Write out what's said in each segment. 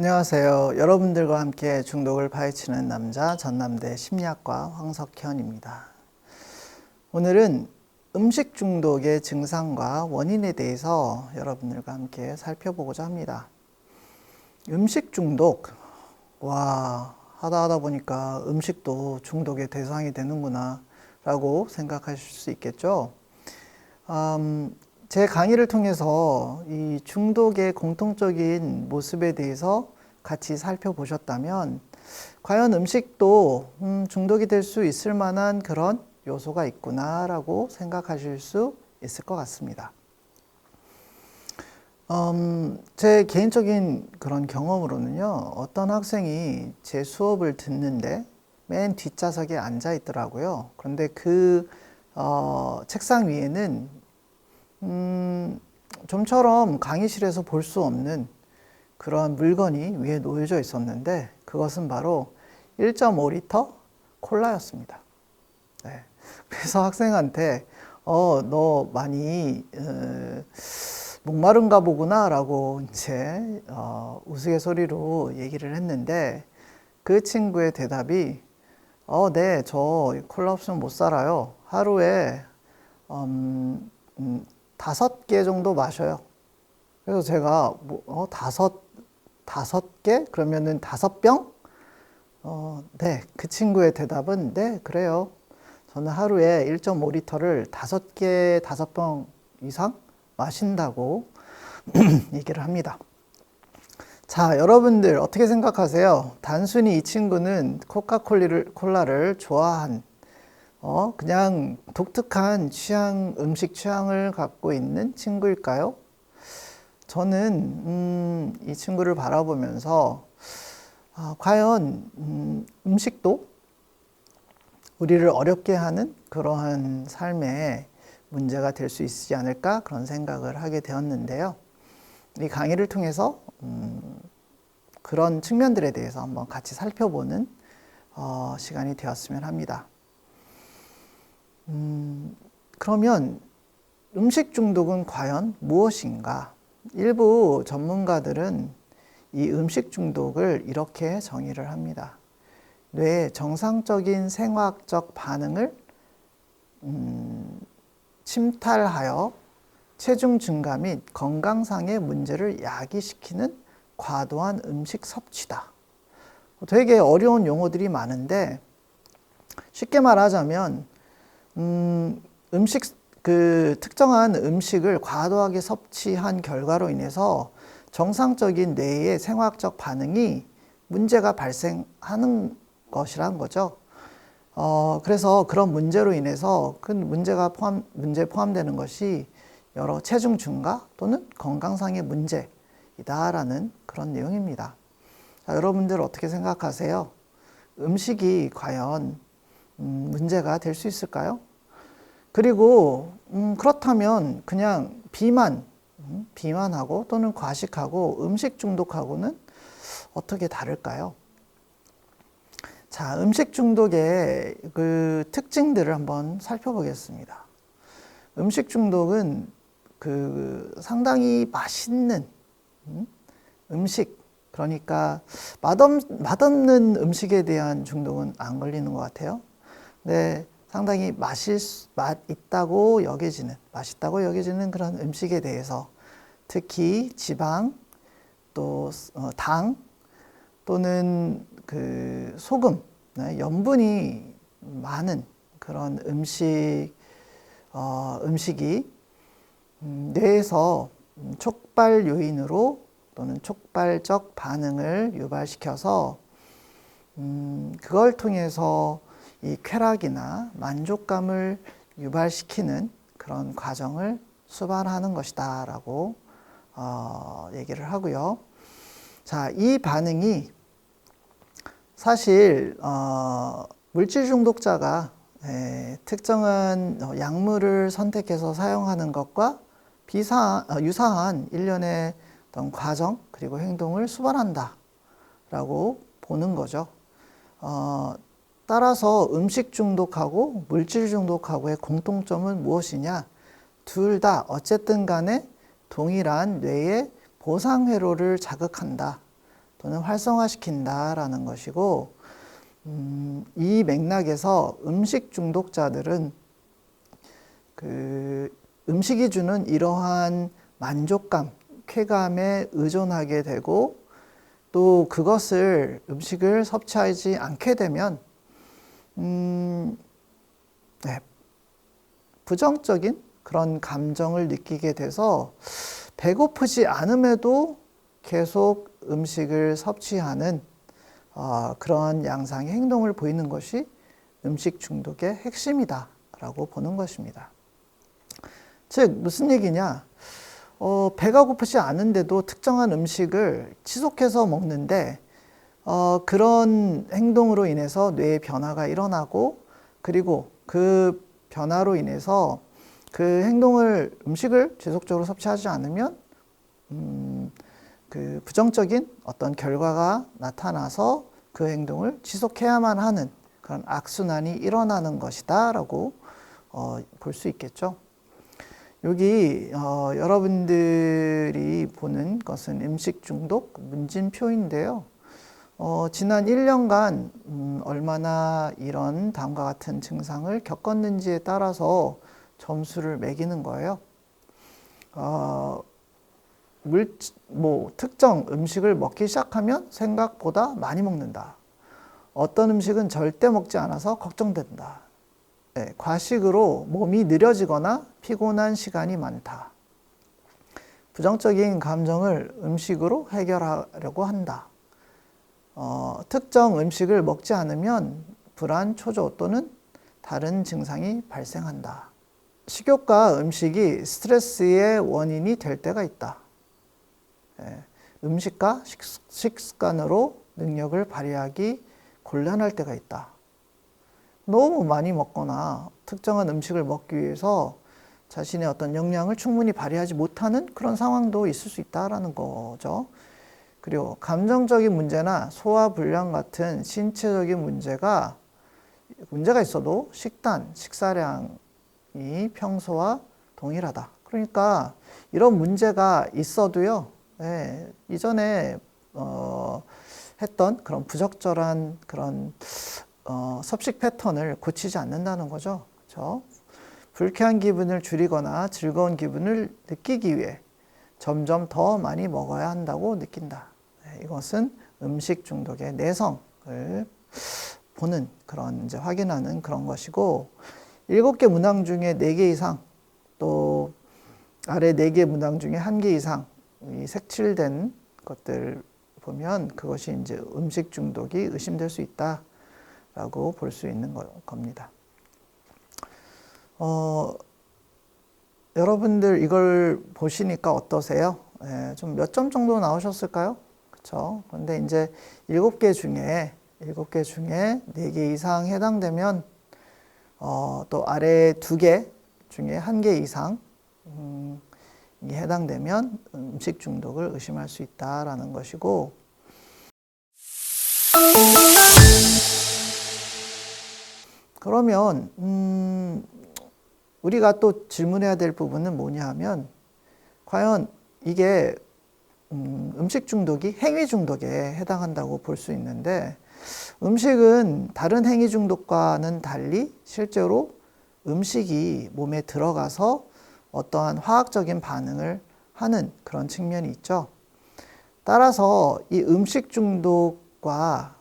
안녕하세요. 여러분들과 함께 중독을 파헤치는 남자 전남대 심리학과 황석현입니다. 오늘은 음식 중독의 증상과 원인에 대해서 여러분들과 함께 살펴보고자 합니다. 음식 중독, 하다 보니까 음식도 중독의 대상이 되는구나 라고 생각하실 수 있겠죠. 제 강의를 통해서 이 중독의 공통적인 모습에 대해서 같이 살펴보셨다면 과연 음식도 중독이 될 수 있을 만한 그런 요소가 있구나 라고 생각하실 수 있을 것 같습니다. 제 개인적인 그런 경험으로는요, 어떤 학생이 제 수업을 듣는데 맨 뒷좌석에 앉아 있더라고요. 그런데 책상 위에는 좀처럼 강의실에서 볼 수 없는 그런 물건이 위에 놓여져 있었는데 그것은 바로 1.5리터 콜라였습니다. 네. 그래서 학생한테 너 많이 목마른가 보구나 라고 이제 우스갯소리로 얘기를 했는데 그 친구의 대답이 네, 저 콜라 없으면 못 살아요. 하루에 5개 정도 마셔요. 그래서 제가 다섯 개? 그러면은 5병? 네. 그 친구의 대답은 네, 그래요. 저는 하루에 1.5리터를 5병 이상 마신다고 얘기를 합니다. 자, 여러분들 어떻게 생각하세요? 단순히 이 친구는 코카콜라를 좋아한 그냥 독특한 음식 취향을 갖고 있는 친구일까요? 저는 이 친구를 바라보면서 과연 음식도 우리를 어렵게 하는 그러한 삶의 문제가 될 수 있지 않을까 그런 생각을 하게 되었는데요. 이 강의를 통해서 그런 측면들에 대해서 한번 같이 살펴보는 시간이 되었으면 합니다. 그러면 음식 중독은 과연 무엇인가? 일부 전문가들은 이 음식 중독을 이렇게 정의를 합니다. 뇌의 정상적인 생화학적 반응을 침탈하여 체중 증가 및 건강상의 문제를 야기시키는 과도한 음식 섭취다. 되게 어려운 용어들이 많은데 쉽게 말하자면 특정한 음식을 과도하게 섭취한 결과로 인해서 정상적인 뇌의 생화학적 반응이 문제가 발생하는 것이란 거죠. 그래서 그런 문제로 인해서 그 문제에 포함되는 것이 여러 체중 증가 또는 건강상의 문제이다라는 그런 내용입니다. 자, 여러분들 어떻게 생각하세요? 음식이 과연 문제가 될 수 있을까요? 그리고 그렇다면 그냥 비만하고 또는 과식하고 음식 중독하고는 어떻게 다를까요? 자, 음식 중독의 그 특징들을 한번 살펴보겠습니다. 음식 중독은 상당히 맛있는 음식, 그러니까 맛없는 음식에 대한 중독은 안 걸리는 것 같아요. 네, 상당히 맛있다고 여겨지는 그런 음식에 대해서 특히 지방, 또 당, 또는 소금, 네, 염분이 많은 그런 음식이 뇌에서 촉발 요인으로 또는 촉발적 반응을 유발시켜서 그걸 통해서 이 쾌락이나 만족감을 유발시키는 그런 과정을 수반하는 것이다 라고 얘기를 하고요. 자, 이 반응이 사실 물질 중독자가 특정한 약물을 선택해서 사용하는 것과 유사한 일련의 어떤 과정 그리고 행동을 수반한다 라고 보는 거죠. 따라서 음식 중독하고 물질 중독하고의 공통점은 무엇이냐? 둘 다 어쨌든 간에 동일한 뇌의 보상 회로를 자극한다 또는 활성화시킨다라는 것이고, 이 맥락에서 음식 중독자들은 그 음식이 주는 이러한 만족감, 쾌감에 의존하게 되고, 또 그것을 음식을 섭취하지 않게 되면 네, 부정적인 그런 감정을 느끼게 돼서 배고프지 않음에도 계속 음식을 섭취하는 그런 양상의 행동을 보이는 것이 음식 중독의 핵심이다라고 보는 것입니다. 즉 무슨 얘기냐? 배가 고프지 않은데도 특정한 음식을 지속해서 먹는데 그런 행동으로 인해서 뇌의 변화가 일어나고, 그리고 그 변화로 인해서 그 음식을 지속적으로 섭취하지 않으면 그 부정적인 어떤 결과가 나타나서 그 행동을 지속해야만 하는 그런 악순환이 일어나는 것이다 라고 볼 수 있겠죠. 여기 여러분들이 보는 것은 음식 중독 문진표인데요. 지난 1년간 얼마나 이런 다음과 같은 증상을 겪었는지에 따라서 점수를 매기는 거예요. 특정 음식을 먹기 시작하면 생각보다 많이 먹는다. 어떤 음식은 절대 먹지 않아서 걱정된다. 네, 과식으로 몸이 느려지거나 피곤한 시간이 많다. 부정적인 감정을 음식으로 해결하려고 한다. 특정 음식을 먹지 않으면 불안, 초조 또는 다른 증상이 발생한다. 식욕과 음식이 스트레스의 원인이 될 때가 있다. 음식과 식습관으로 능력을 발휘하기 곤란할 때가 있다. 너무 많이 먹거나 특정한 음식을 먹기 위해서 자신의 어떤 역량을 충분히 발휘하지 못하는 그런 상황도 있을 수 있다는 거죠. 그리고 감정적인 문제나 소화불량 같은 신체적인 문제가 있어도 식사량이 평소와 동일하다. 그러니까 이런 문제가 있어도요, 이전에 했던 그런 부적절한 그런 섭식 패턴을 고치지 않는다는 거죠. 그렇죠? 불쾌한 기분을 줄이거나 즐거운 기분을 느끼기 위해 점점 더 많이 먹어야 한다고 느낀다. 이것은 음식 중독의 내성을 보는 그런 확인하는 그런 것이고, 7개 문항 중에 4개 이상, 또 아래 4개 문항 중에 1개 이상 이 색칠된 것들 보면 그것이 음식 중독이 의심될 수 있다라고 볼 수 있는 겁니다. 여러분들 이걸 보시니까 어떠세요? 좀 몇 점 정도 나오셨을까요? 그렇죠? 근데 이제 7개 중에 4개 이상 해당되면 또 아래 2개 중에 1개 이상 해당되면 음식 중독을 의심할 수 있다라는 것이고, 그러면 우리가 또 질문해야 될 부분은 뭐냐 하면, 과연 이게 음식 중독이 행위 중독에 해당한다고 볼 수 있는데, 음식은 다른 행위 중독과는 달리 실제로 음식이 몸에 들어가서 어떠한 화학적인 반응을 하는 그런 측면이 있죠. 따라서 이 음식 중독과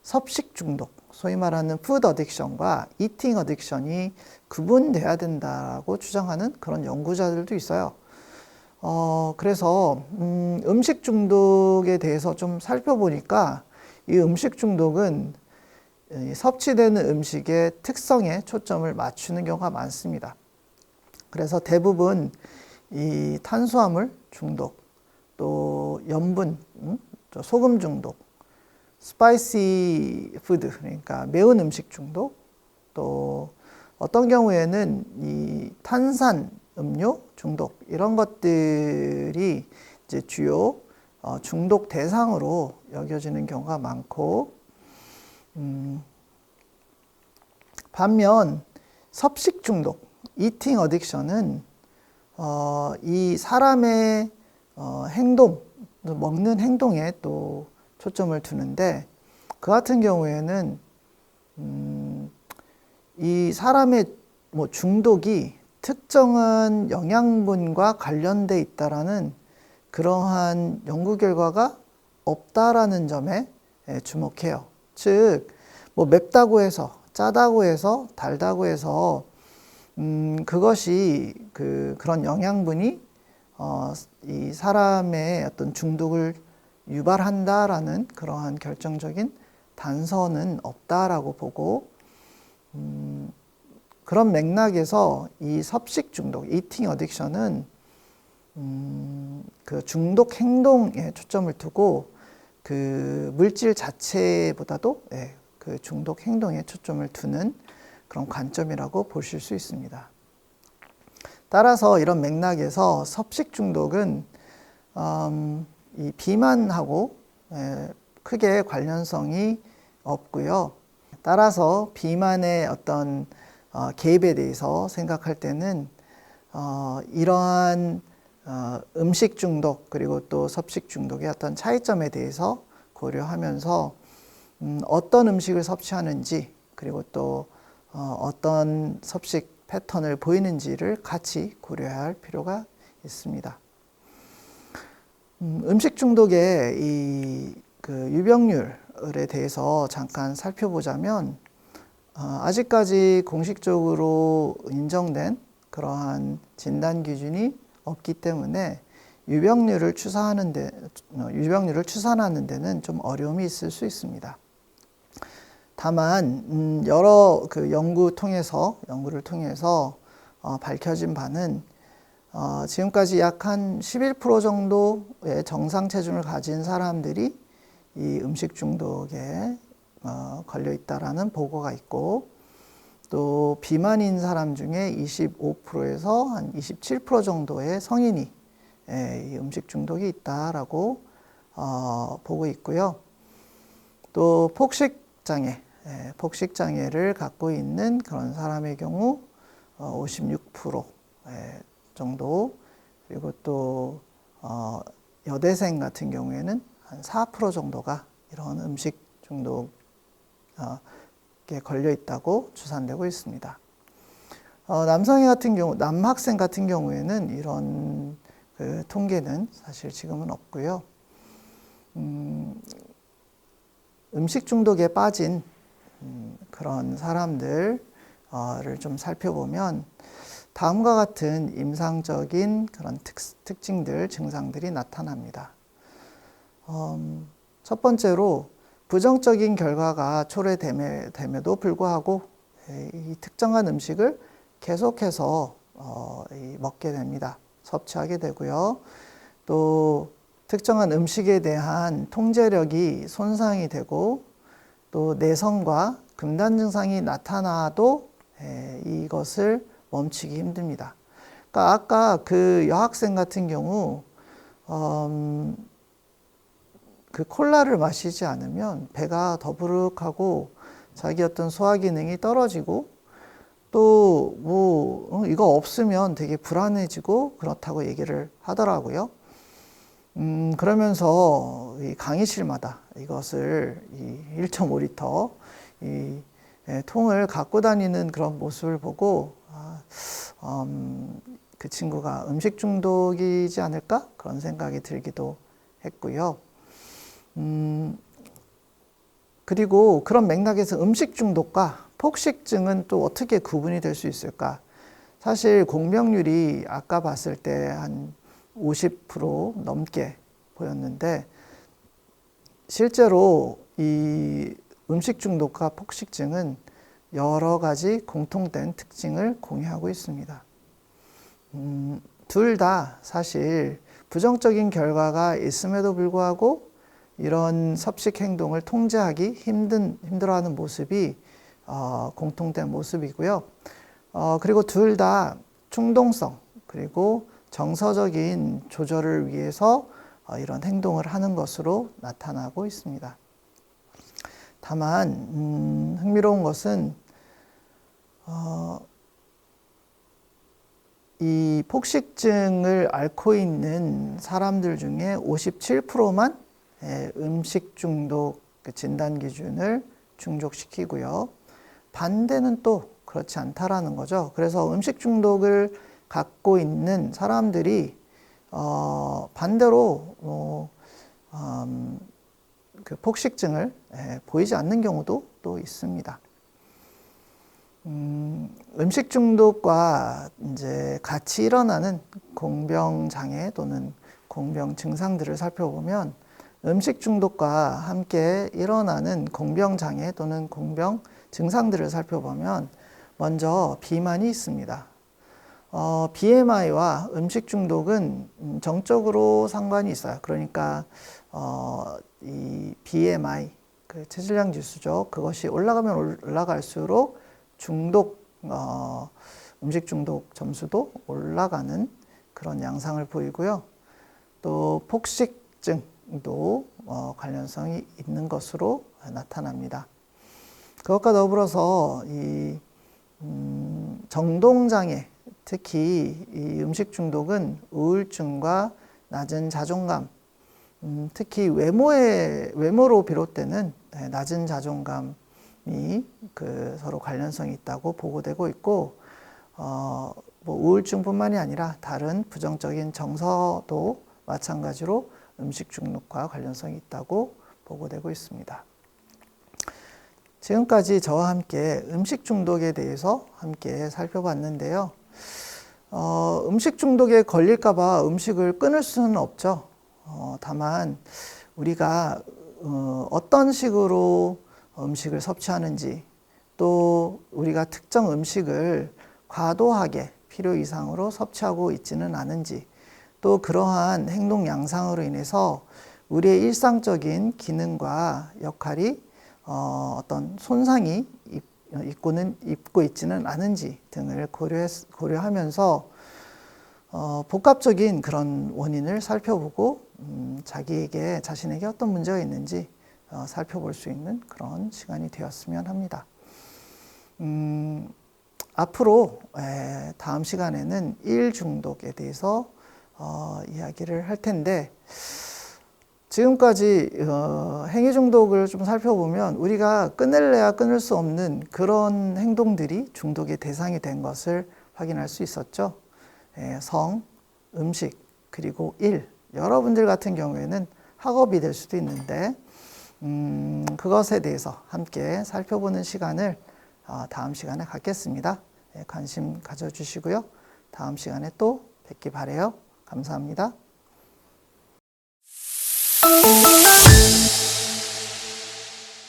섭식 중독, 소위 말하는 푸드 어딕션과 이팅 어딕션이 구분돼야 된다고 주장하는 그런 연구자들도 있어요. 그래서 음식 중독에 대해서 좀 살펴보니까 이 음식 중독은 섭취되는 음식의 특성에 초점을 맞추는 경우가 많습니다. 그래서 대부분 이 탄수화물 중독, 또 염분, 소금 중독, 스파이시 푸드, 그러니까 매운 음식 중독, 또 어떤 경우에는 이 탄산 음료 중독, 이런 것들이 이제 주요 중독 대상으로 여겨지는 경우가 많고, 반면 섭식 중독, 이팅 어딕션은 이 사람의 행동을 먹는 행동에 또 초점을 두는데, 그 같은 경우에는 이 사람의 뭐 중독이 특정한 영양분과 관련돼 있다라는 그러한 연구 결과가 없다라는 점에 주목해요. 즉, 뭐 맵다고 해서, 짜다고 해서, 달다고 해서 그것이 그런 영양분이 이 사람의 어떤 중독을 유발한다라는 그러한 결정적인 단서는 없다라고 보고, 그런 맥락에서 이 섭식 중독, eating addiction은 그 중독 행동에 초점을 두고 그 물질 자체보다도 그 중독 행동에 초점을 두는 그런 관점이라고 보실 수 있습니다. 따라서 이런 맥락에서 섭식 중독은 이 비만하고 크게 관련성이 없고요. 따라서 비만의 어떤 개입에 대해서 생각할 때는 이러한 음식 중독 그리고 또 섭식 중독의 어떤 차이점에 대해서 고려하면서 어떤 음식을 섭취하는지 그리고 또 어떤 섭식 패턴을 보이는지를 같이 고려해야 할 필요가 있습니다. 음식 중독의 이 유병률에 대해서 잠깐 살펴보자면, 아직까지 공식적으로 인정된 그러한 진단 기준이 없기 때문에 유병률을 추산하는 데는 좀 어려움이 있을 수 있습니다. 다만 여러 연구를 통해서 밝혀진 바는 지금까지 약 한 11% 정도의 정상 체중을 가진 사람들이 이 음식 중독에 걸려 있다라는 보고가 있고, 또 비만인 사람 중에 25%에서 한 27% 정도의 성인이 이 음식 중독이 있다라고 보고 있고요. 또 폭식장애를 갖고 있는 그런 사람의 경우 56% 정도, 그리고 또 여대생 같은 경우에는 한 4% 정도가 이런 음식 중독에 걸려 있다고 추산되고 있습니다. 남학생 같은 경우에는 이런 통계는 사실 지금은 없고요. 음식 중독에 빠진 그런 사람들을 좀 살펴보면 다음과 같은 임상적인 그런 특징들, 증상들이 나타납니다. 첫 번째로 부정적인 결과가 초래됨에도 불구하고 이 특정한 음식을 계속해서 먹게 됩니다. 섭취하게 되고요. 또 특정한 음식에 대한 통제력이 손상이 되고, 또 내성과 금단 증상이 나타나도 이것을 멈추기 힘듭니다. 그러니까 아까 그 여학생 같은 경우 그 콜라를 마시지 않으면 배가 더부룩하고 자기 어떤 소화 기능이 떨어지고, 또 뭐 이거 없으면 되게 불안해지고 그렇다고 얘기를 하더라고요. 그러면서 이 강의실마다 이것을 1.5리터 통을 갖고 다니는 그런 모습을 보고 그 친구가 음식 중독이지 않을까? 그런 생각이 들기도 했고요. 그리고 그런 맥락에서 음식 중독과 폭식증은 또 어떻게 구분이 될 수 있을까? 사실 공병률이 아까 봤을 때 한 50% 넘게 보였는데, 실제로 이 음식 중독과 폭식증은 여러 가지 공통된 특징을 공유하고 있습니다. 둘 다 사실 부정적인 결과가 있음에도 불구하고 이런 섭식 행동을 통제하기 힘들어하는 모습이 공통된 모습이고요. 그리고 둘 다 충동성 그리고 정서적인 조절을 위해서 이런 행동을 하는 것으로 나타나고 있습니다. 다만 흥미로운 것은 이 폭식증을 앓고 있는 사람들 중에 57%만 음식 중독 진단 기준을 충족시키고요. 반대는 또 그렇지 않다라는 거죠. 그래서 음식 중독을 갖고 있는 사람들이 반대로 그 폭식증을 보이지 않는 경우도 또 있습니다. 음식 중독과 이제 같이 일어나는 공병 장애 또는 공병 증상들을 살펴보면 음식 중독과 함께 일어나는 공병 장애 또는 공병 증상들을 살펴보면 먼저 비만이 있습니다. BMI와 음식 중독은 정적으로 상관이 있어요. 그러니까 이 BMI, 그 체질량 지수죠. 그것이 올라가면 올라갈수록 음식 중독 점수도 올라가는 그런 양상을 보이고요. 또 폭식증도 관련성이 있는 것으로 나타납니다. 그것과 더불어서 이 정동장애, 특히 이 음식 중독은 우울증과 낮은 자존감, 특히 외모로 비롯되는 낮은 자존감이 서로 관련성이 있다고 보고되고 있고, 뭐 우울증뿐만이 아니라 다른 부정적인 정서도 마찬가지로 음식 중독과 관련성이 있다고 보고되고 있습니다. 지금까지 저와 함께 음식 중독에 대해서 함께 살펴봤는데요. 음식 중독에 걸릴까봐 음식을 끊을 수는 없죠. 다만 우리가 어떤 식으로 음식을 섭취하는지, 또 우리가 특정 음식을 과도하게 필요 이상으로 섭취하고 있지는 않은지, 또 그러한 행동 양상으로 인해서 우리의 일상적인 기능과 역할이 어떤 손상이 입고 있지는 않은지 등을 고려하면서 복합적인 그런 원인을 살펴보고 자신에게 어떤 문제가 있는지 살펴볼 수 있는 그런 시간이 되었으면 합니다. 앞으로 다음 시간에는 일 중독에 대해서 이야기를 할 텐데, 지금까지 행위 중독을 좀 살펴보면 우리가 끊을래야 끊을 수 없는 그런 행동들이 중독의 대상이 된 것을 확인할 수 있었죠. 성, 음식, 그리고 일, 여러분들 같은 경우에는 학업이 될 수도 있는데 그것에 대해서 함께 살펴보는 시간을 다음 시간에 갖겠습니다. 관심 가져주시고요. 다음 시간에 또 뵙기 바라요. 감사합니다.